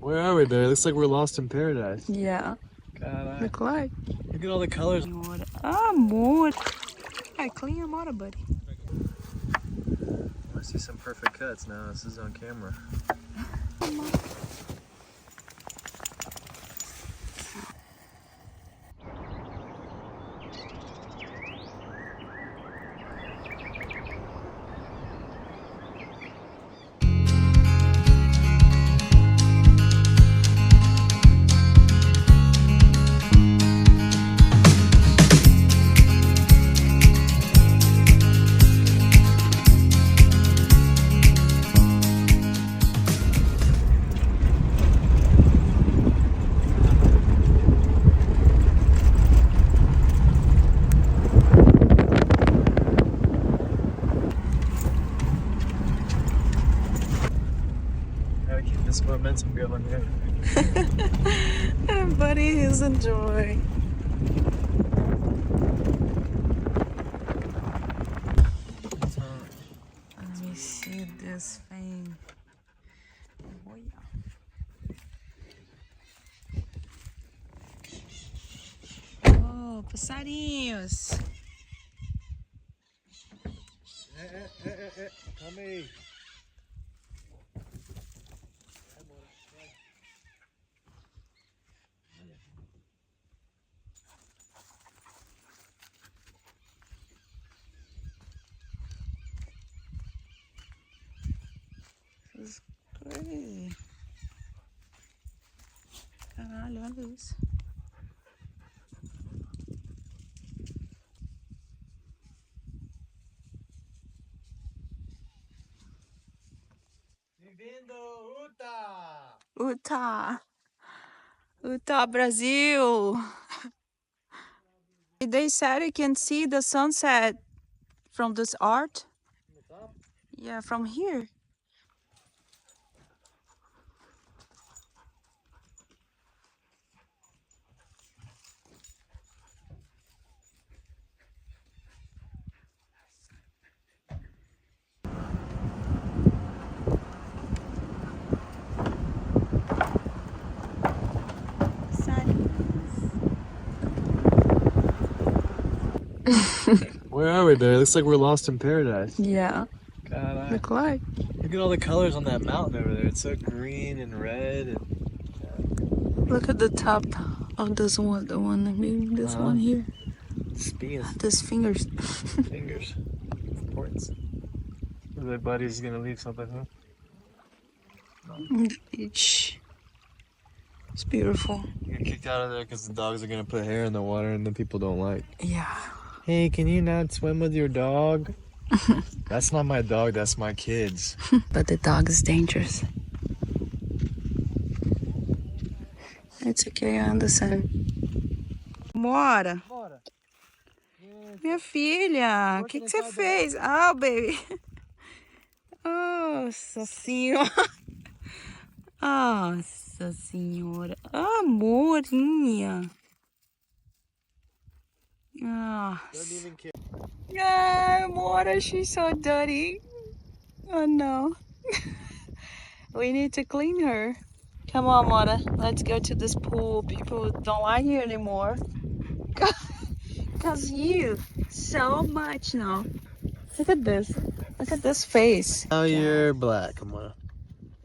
Where are we, Barry? Looks like we're lost in paradise. Yeah. God, Look like. look at all the colors. Amor. Ai, clean amor, buddy. I see some perfect cuts now. This is on camera. Gotta keep this momentum going here. Everybody is enjoying. Let me see this thing. Oh, yeah. Oh, passarinhos. Come here. This is crazy. Caralho, olha isso. Bem-vindo, Uta! Utah. Utah, Brazil. They said you can see the sunset from this art. From the top? Yeah, from here. Where are we, Barry? Looks like we're lost in paradise. Yeah, God, look like. look at all the colors on that mountain over there. It's so green and red. And Look at the top of this one, the one, I mean, this one here. speaking of This fingers. fingers, importance. My buddy's gonna leave something, huh? On the beach. It's beautiful. You get kicked out of there because the dogs are gonna put hair in the water and the people don't like. Yeah. Hey, can you not swim with your dog? That's not my dog, that's my kid's. But the dog is dangerous. It's okay, I understand. Bora. Bora. Minha filha, o que você fez? Ah, baby. Nossa senhora. Nossa senhora. Amorinha. Ah. Don't even care. Yeah, Mora, she's so dirty. Oh no. We need to clean her. Come on, Mora. Let's go to this pool. People don't like you anymore. Because you so much now. Look at this. Look at this face. Now you're black, come on.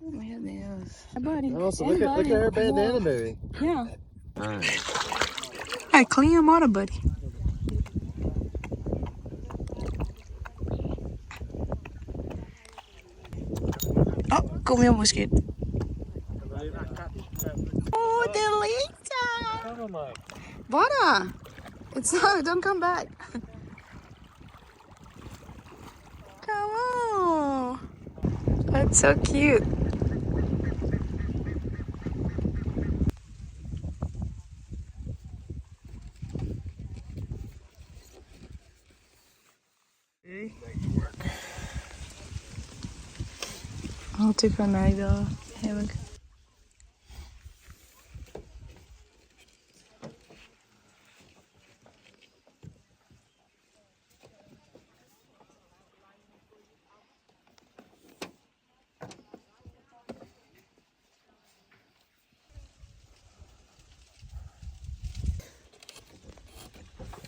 Oh, meu Deus. Hey, buddy. Also, Hey, look at her buddy. bandana, baby. Yeah. Alright. Hey, clean your Mora, buddy. Oh, comeu o mosquito. Oh, delícia! Bora! It's not, don't come back. Come on! That's so cute. I'll take a night hammock.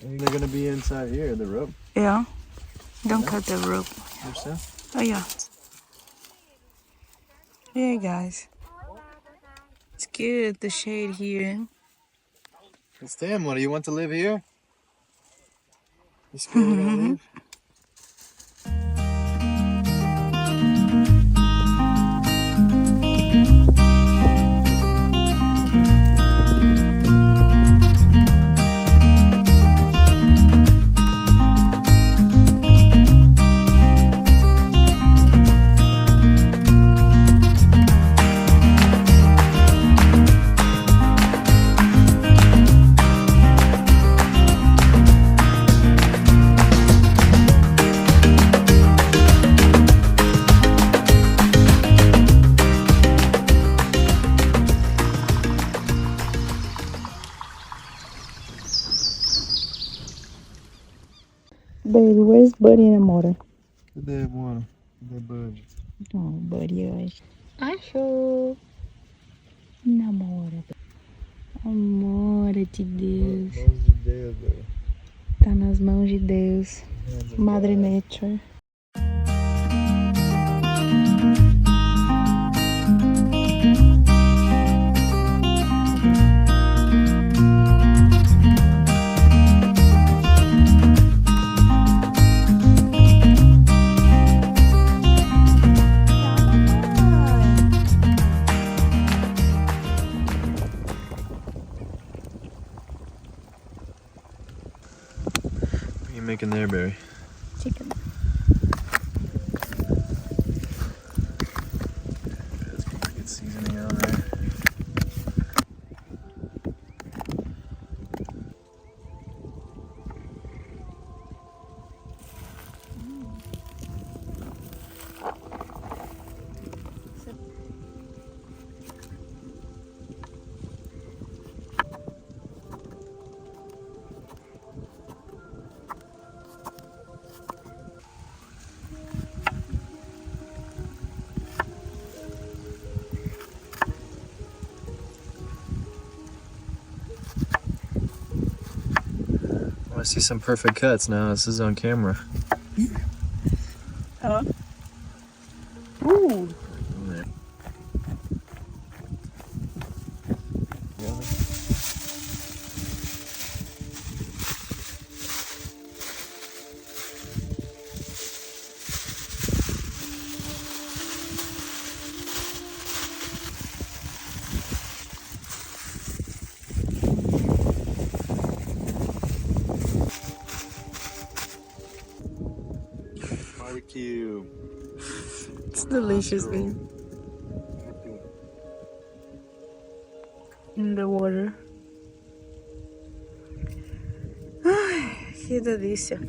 They're gonna be inside here, the rope. Yeah. Don't cut the rope. Understand? Oh, yeah. Hey, guys. It's good, the shade here. It's them. What do you want to live here? You scared we're gonna leave? Baby, where's Buddy and Amora? Cadê, mano? Cadê Bud? Oh, Buddy hoje. Achou! Namora. Amora de Deus. Mãos de Deus, velho. Tá nas mãos de Deus. Madre Nature. What are you making there, Barry? Chicken. Let's get seasoning on there. I see some perfect cuts now. This is on camera. Huh? Ooh. Barbecue. It's delicious, babe. In the water. Ai, que delícia.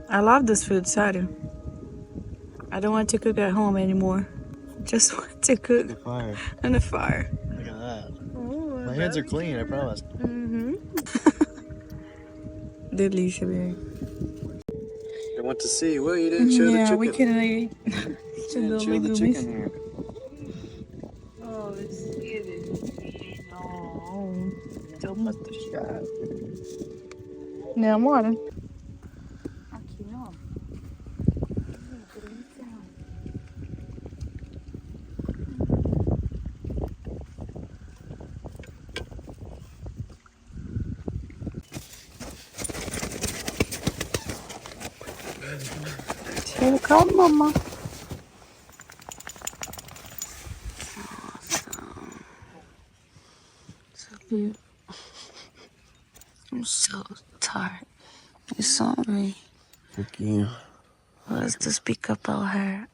I love this food, sério. I don't want to cook at home anymore. Just want to cook The fire. on the fire. Look at that. Oh, My hands are clean, I promise. Delícia, babe. I want to see. Well, you didn't show the Yeah, chicken. we can eat. You didn't show the chicken here. Oh, let's see it. No. Still must have shot. Now, morning. Aqui, ó. Calma, mamãe. So beautiful. I'm so tired. You saw me. Fuck you. Let's just pick up our hair.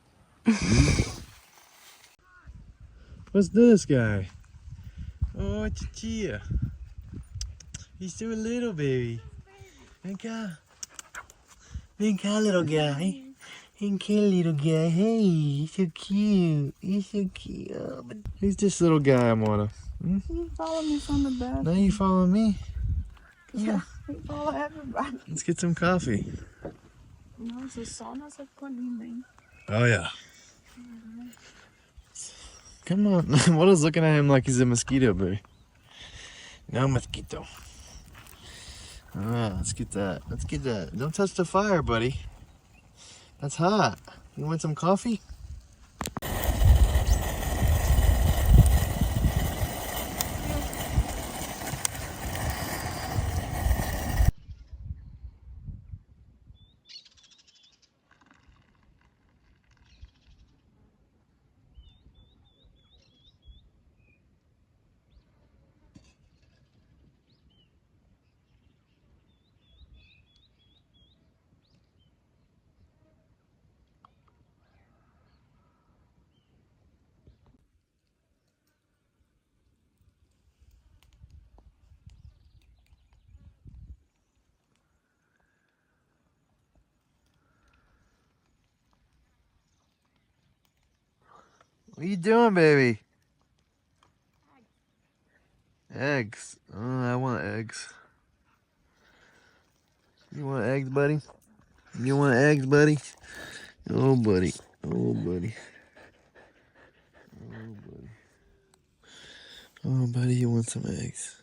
What's this guy? Oh, Chichia. He's so little, baby. Vem cá. Vem cá, little guy. Vem cá, little guy. Hey, he's so cute. He's so cute. Oh, but who's this little guy, Amora? You follow me from the back. Now you follow me. Yeah, you follow everybody. Let's get some coffee. Nossa, só nossa colina, hein? Oh, yeah. Come on. Amola's looking at him like he's a mosquito, baby. No mosquito. All right, let's get that. Let's get that. Don't touch the fire, buddy. That's hot. You want some coffee? What are you doing, baby? Eggs. Oh, I want eggs. You want eggs, buddy? You want eggs, buddy? Oh, buddy. Oh, buddy. Oh, buddy. Oh, buddy, you want some eggs?